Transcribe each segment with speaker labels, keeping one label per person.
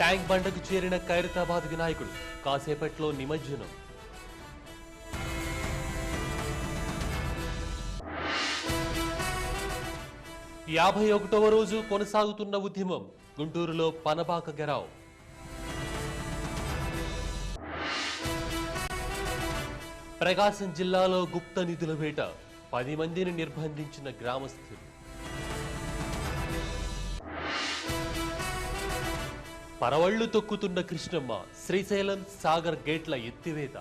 Speaker 1: Tank బండకు చేరిన ఖైరతాబాద్ వినాయకుడు కాసేపట్లో నిమజ్జనం. యాభై 51వ రోజు కొనసాగుతున్న ఉద్యమం. గుంటూరులో పనబాక గెరావ్. ప్రకాశం జిల్లాలో గుప్త నిధుల వేట. 10 మందిని నిర్బంధించిన గ్రామస్తులు. పరవళ్లు తొక్కుతున్న కృష్ణమ్మ. శ్రీశైలం సాగర్ గేట్ల ఎత్తివేత.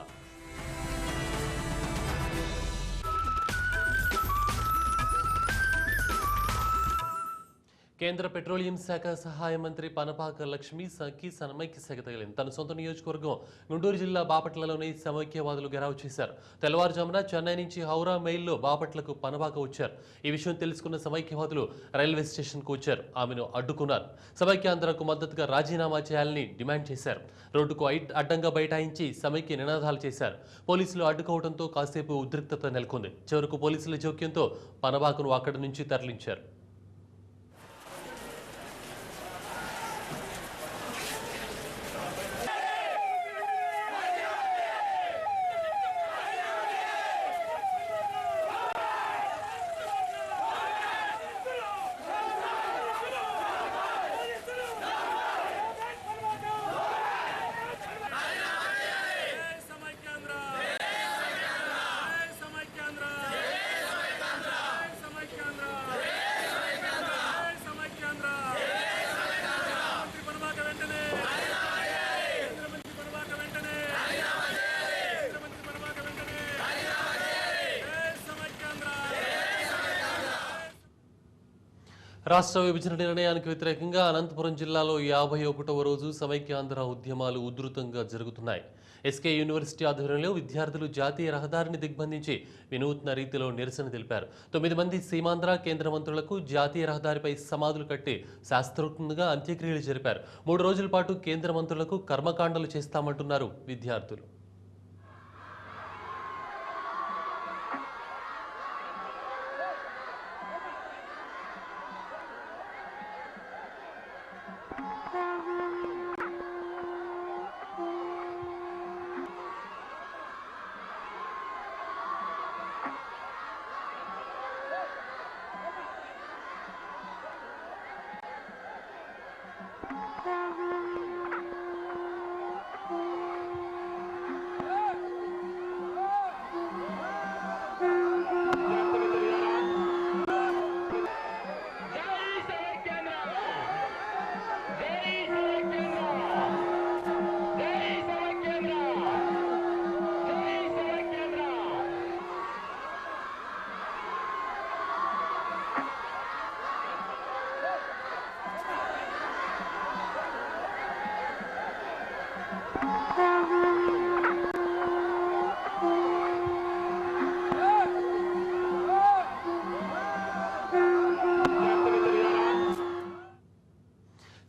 Speaker 1: కేంద్ర పెట్రోలియం శాఖ సహాయ మంత్రి పనపాక లక్ష్మి సమైక్య శాఖ తగిలింది. తన సొంత నియోజకవర్గం గుంటూరు జిల్లా బాపట్లలోని సమైక్యవాదులు గెరావ్ చేశారు. తెల్లవారుజామున చెన్నై నుంచి హౌరా మెయిల్లో బాపట్లకు పనపాక వచ్చారు. ఈ విషయం తెలుసుకున్న సమైక్యవాదులు రైల్వే స్టేషన్కు వచ్చారు. ఆమెను అడ్డుకున్నారు. సమైక్యాంధ్రకు మద్దతుగా రాజీనామా చేయాలని డిమాండ్ చేశారు. రోడ్డుకు అడ్డంగా బైఠాయించి సమైక్య నినాదాలు చేశారు. పోలీసులు అడ్డుకోవడంతో కాసేపు ఉద్రిక్తత నెలకొంది. చివరకు పోలీసుల జోక్యంతో పనపాకను అక్కడి నుంచి తరలించారు. రాష్ట్ర విభజన నిర్ణయానికి వ్యతిరేకంగా అనంతపురం జిల్లాలో 51వ రోజు సమైక్యాంధ్ర ఉద్యమాలు ఉధృతంగా జరుగుతున్నాయి. ఎస్కే యూనివర్సిటీ ఆధ్వర్యంలో విద్యార్థులు జాతీయ రహదారిని దిగ్బంధించి వినూత్న రీతిలో నిరసన తెలిపారు. 9 మంది సీమాంధ్ర కేంద్ర మంత్రులకు జాతీయ రహదారిపై సమాధులు కట్టి శాస్త్రోక్తంగా అంత్యక్రియలు జరిపారు. 3 రోజుల పాటు కేంద్ర మంత్రులకు కర్మకాండలు చేస్తామంటున్నారు విద్యార్థులు.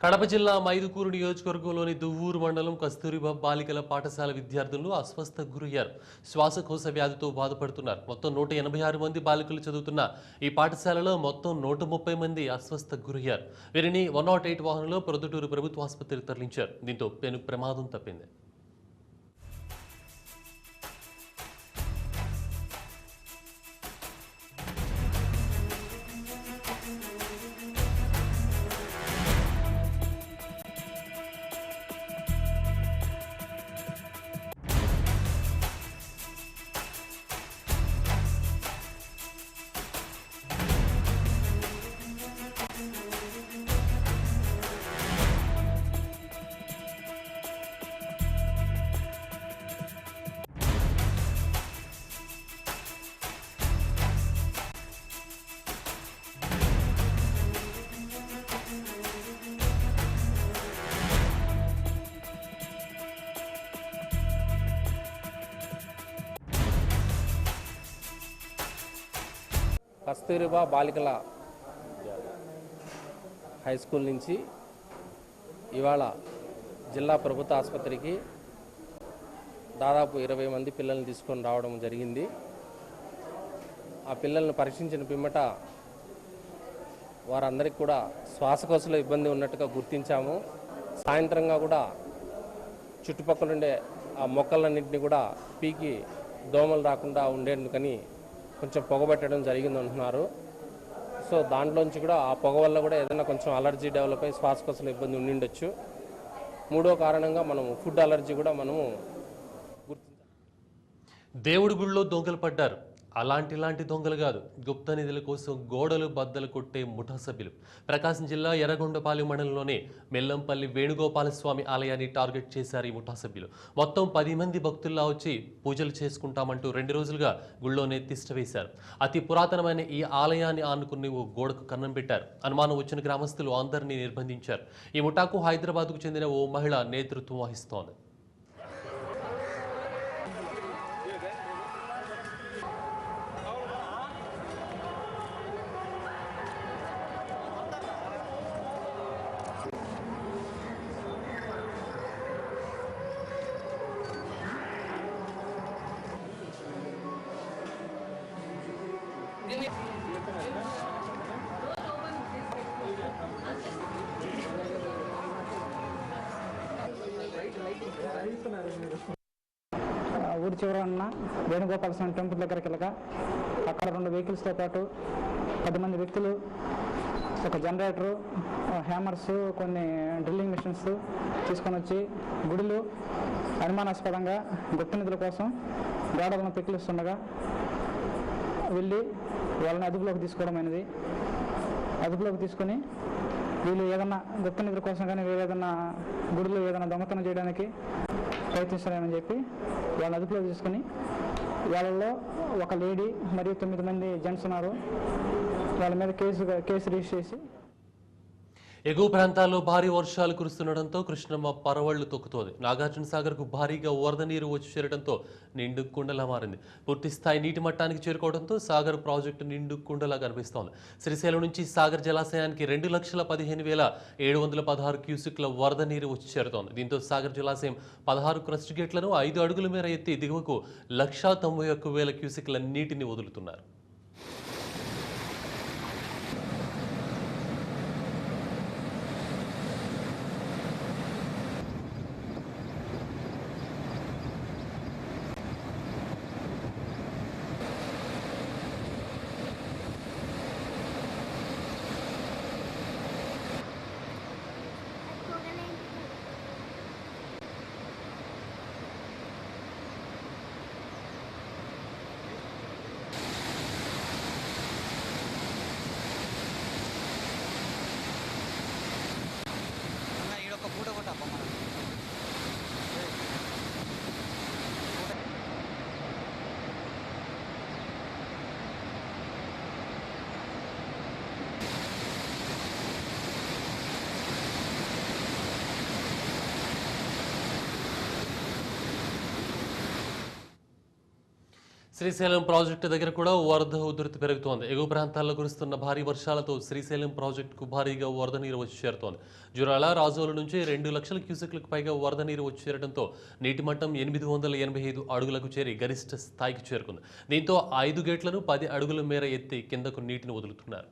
Speaker 1: కడప జిల్లా మైదుకూరు నియోజకవర్గంలోని దువ్వూరు మండలం కస్తూరిబా బాలికల పాఠశాల విద్యార్థులు అస్వస్థకు గురయ్యారు. శ్వాసకోశ వ్యాధితో బాధపడుతున్నారు. మొత్తం 186 మంది బాలికలు చదువుతున్న ఈ పాఠశాలలో మొత్తం 130 మంది అస్వస్థకు గురయ్యారు. వీరిని 108 వాహనంలో ప్రొద్దుటూరు ప్రభుత్వ ఆసుపత్రికి తరలించారు. దీంతో పెను ప్రమాదం తప్పింది.
Speaker 2: కస్తూరిబా బాలికల హై స్కూల్ నుంచి ఇవాళ జిల్లా ప్రభుత్వ ఆసుపత్రికి దాదాపు 20 మంది పిల్లల్ని తీసుకొని రావడం జరిగింది. ఆ పిల్లల్ని పరీక్షించిన పిమ్మట వారందరికీ కూడా శ్వాసకోశలో ఇబ్బంది ఉన్నట్టుగా గుర్తించాము. సాయంత్రంగా కూడా చుట్టుపక్కల ఉండే ఆ మొక్కలన్నింటినీ కూడా పీకి దోమలు రాకుండా ఉండేందుకని కొంచెం పొగబెట్టడం జరిగింది అంటున్నారు. సో దాంట్లోంచి కూడా ఆ పొగ వల్ల కూడా ఏదైనా కొంచెం అలర్జీ డెవలప్ అయ్యి శ్వాసకోశల ఇబ్బంది ఉండిండొచ్చు. మూడో కారణంగా మనము ఫుడ్ అలర్జీ కూడా మనము గుర్తించాలి.
Speaker 1: దేవుడి గుళ్ళో దొంగలు పడ్డారు. అలాంటి దొంగలు కాదు, గుప్త నిధుల కోసం గోడలు బద్దలు కొట్టే ముఠా సభ్యులు. ప్రకాశం జిల్లా ఎర్రగొండపాలెం మండలంలోని మెల్లంపల్లి వేణుగోపాలస్వామి ఆలయాన్ని టార్గెట్ చేశారు ఈ ముఠా సభ్యులు. మొత్తం 10 మంది భక్తుల్లా వచ్చి పూజలు చేసుకుంటామంటూ 2 రోజులుగా గుళ్ళోనే తిష్టవేశారు. అతి పురాతనమైన ఈ ఆలయాన్ని ఆనుకుని ఓ గోడకు కన్నం పెట్టారు. అనుమానం వచ్చిన గ్రామస్తులు అందరినీ నిర్బంధించారు. ఈ ముఠాకు హైదరాబాద్కు చెందిన ఓ మహిళ నేతృత్వం వహిస్తోంది.
Speaker 3: ఊరి చివర ఉన్న వేణుగోపాల స్వామి టెంపుల్ దగ్గరికి వెళ్ళగా అక్కడ 2 వెహికల్స్తో పాటు 10 మంది వ్యక్తులు, ఒక జనరేటరు, హ్యామర్స్, కొన్ని డ్రిల్లింగ్ మిషన్స్ తీసుకొని వచ్చి గుడిలో అనుమానాస్పదంగా గుప్త నిధుల కోసం గోడలను పెకిలిస్తుండగా వెళ్ళి వాళ్ళని అదుపులోకి తీసుకోవడమైనది. అదుపులోకి తీసుకొని వీళ్ళు ఏదన్నా గుప్త నిధుల కోసం కానీ ఏదైనా గుడిలో ఏదైనా దొంగతనం చేయడానికి ప్రయత్నిస్తారని చెప్పి వాళ్ళని అదుపులో తీసుకొని వాళ్ళల్లో ఒక లేడీ మరియు 9 మంది జెంట్స్ ఉన్నారు. వాళ్ళ మీద కేసు రిజిస్టర్ చేసి
Speaker 1: ఎగువ ప్రాంతాల్లో భారీ వర్షాలు కురుస్తుండటంతో కృష్ణమ్మ పరవళ్లు తొక్కుతోంది. నాగార్జున సాగర్కు భారీగా వరద నీరు వచ్చి చేరడంతో నిండు కుండలా మారింది. పూర్తి స్థాయి నీటి మట్టానికి చేరుకోవడంతో సాగర్ ప్రాజెక్టు నిండు కుండలా కనిపిస్తోంది. శ్రీశైలం నుంచి సాగర్ జలాశయానికి 2,15,716 క్యూసెక్ల వరద నీరు వచ్చి చేరుతోంది. దీంతో సాగర్ జలాశయం 16 క్రస్ట్ గేట్లను 5 అడుగుల మేర ఎత్తి దిగువకు 191,000 క్యూసెక్ల నీటిని వదులుతున్నారు. శ్రీశైలం ప్రాజెక్టు దగ్గర కూడా వరద ఉధృతి పెరుగుతోంది. ఎగువ ప్రాంతాల్లో కురుస్తున్న భారీ వర్షాలతో శ్రీశైలం ప్రాజెక్టుకు భారీగా వరద నీరు వచ్చి చేరుతోంది. జురాల, రాజోలు నుంచి 2 లక్షల క్యూసెక్లకు పైగా వరద నీరు వచ్చి చేరడంతో నీటి మట్టం 885 అడుగులకు చేరి గరిష్ట స్థాయికి చేరుకుంది. దీంతో 5 గేట్లను 10 అడుగుల మేర ఎత్తి కిందకు నీటిని వదులుతున్నారు.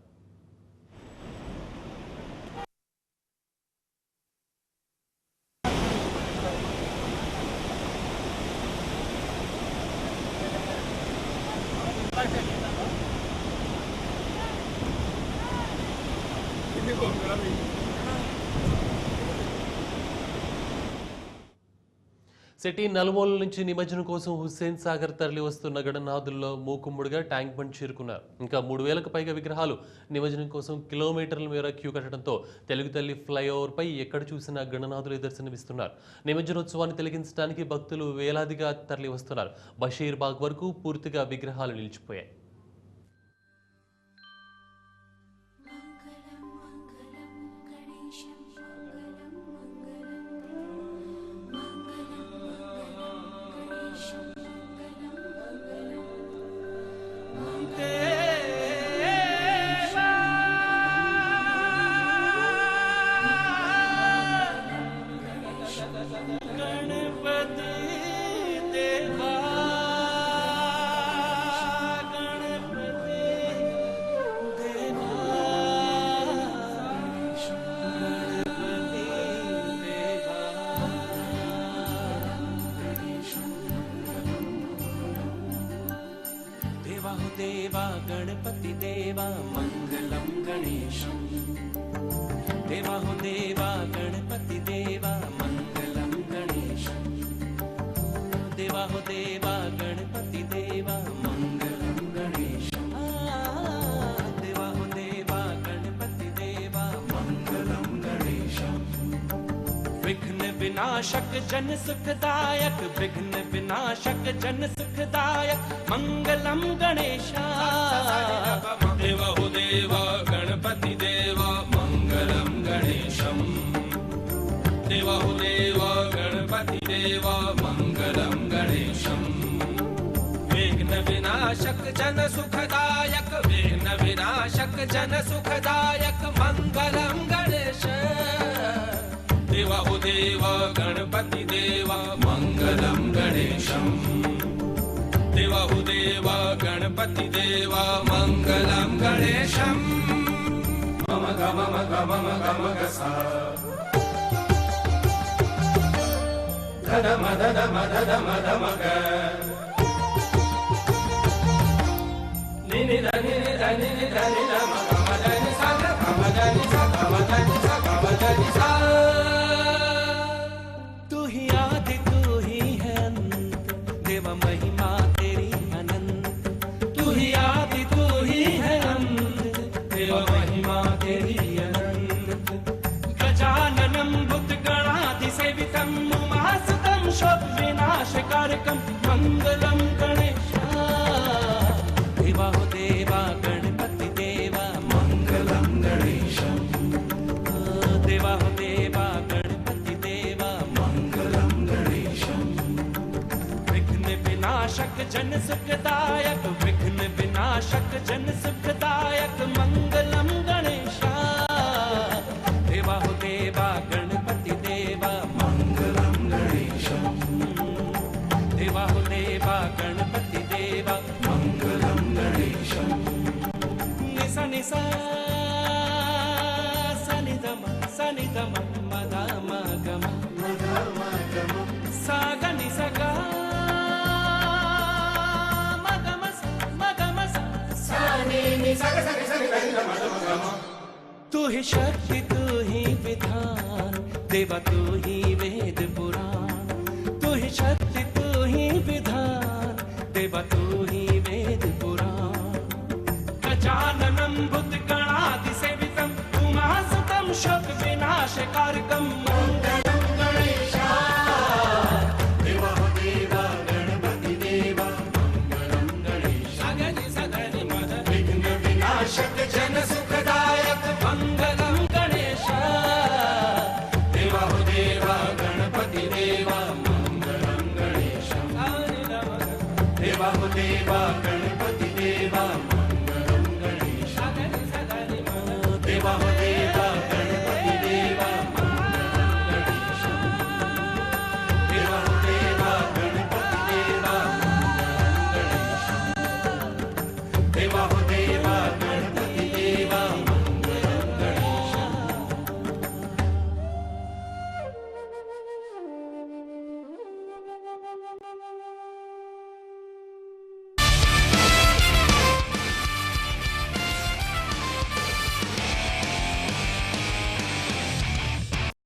Speaker 1: సిటీ నలుమూల నుంచి నిమజ్జనం కోసం హుస్సేన్ సాగర్ తరలి వస్తున్న గణనాథుల్లో మూకుమ్ముడుగా ట్యాంక్ బండ్ చేరుకున్నారు. ఇంకా 3,000కు పైగా విగ్రహాలు నిమజ్జనం కోసం కిలోమీటర్ల మేర క్యూ కట్టడంతో తెలుగు తల్లి ఫ్లైఓవర్పై ఎక్కడ చూసినా గణనాథులే దర్శనమిస్తున్నారు. నిమజ్జనోత్సవాన్ని తిలకించడానికి భక్తులు వేలాదిగా తరలి వస్తున్నారు. బషీర్ బాగ్ వరకు పూర్తిగా విగ్రహాలు నిలిచిపోయాయి.
Speaker 4: देवा गणपति देवा मंगलम गणेशम देवा हो देवा गणपति देवा मंगलम गणेशम देवा हो देवा गणपति देवा मंगलम गणेशम देवा हो देवा गणपति देवा मंगलम गणेशम विघ्न विनाशक जन सुखदायक विघ्न विनाशक जन सुखदायक मंगलम गणेशा देवा हो देवा गणपति देवा मंगलम गणेशम देवा हो देवा गणपति देवा मंगलम गणेशम विघ्न विनाशक जन सुखदायक विघ्न विनाशक जन सुखदायक मंगलम गणेश देवा हो देवा गणपति देवा मंगलम गणेशम देवा हो देवा गणपति देवा मंगलम गणेशम मम गम गम गम गसा धन मदन मदन मद मग निनि धनि धनि धनि नम गम धनि सा गम धनि सा गम धनि सा गम धनि सा तू ही आदि तू ही है अंत देवा महिमा तेरी अनंत तू ही आदि तू ही है अंत देवा महिमा तेरी अनंत गजाननं भूतगणाधिसेवितं उमासुतं शोक विनाशकारकं मंगलम गणेशा देवा हो देवा गणपति देवा मंगलम गणेशम देवा हो देवा गणपति देवा मंगलम गणेशम विघ्न विनाशक जन सुखदायक विघ्न विनाशक जन सुखदायक मंगलम गणेशा देवा हो देवा गणपति देवा मंगलम गणेशम देवा हो देवा गणपति देवा मंगलम गणेशम निसा निसा सनिधम मदा मगम साग निसग मगम तू ही शक्ति तू ही विधान देवा तू ही वेद पुराण तू ही शक्ति तू ही विधान देवा तू ही वेद पुराण गजाननं भूतगणाधिसेवितं उमासुतं शोक विनाशकारकं मंगलम गणेशा देवा हो देवा गणपति देवा मंगलम गणेशा गणेश सगनि मद विघ्न विनाशक जन सुखदायक मंगलम गणेशा देवा हो देवा गणपति देवा मंगलम गणेशम देवा हो देवा गणपति देवा मंगलम गणेशा देवा हो देवा गणपति देवा मंगलम गणेशम देवा हो देवा गणपति देवा मंगलम गणेशम देवा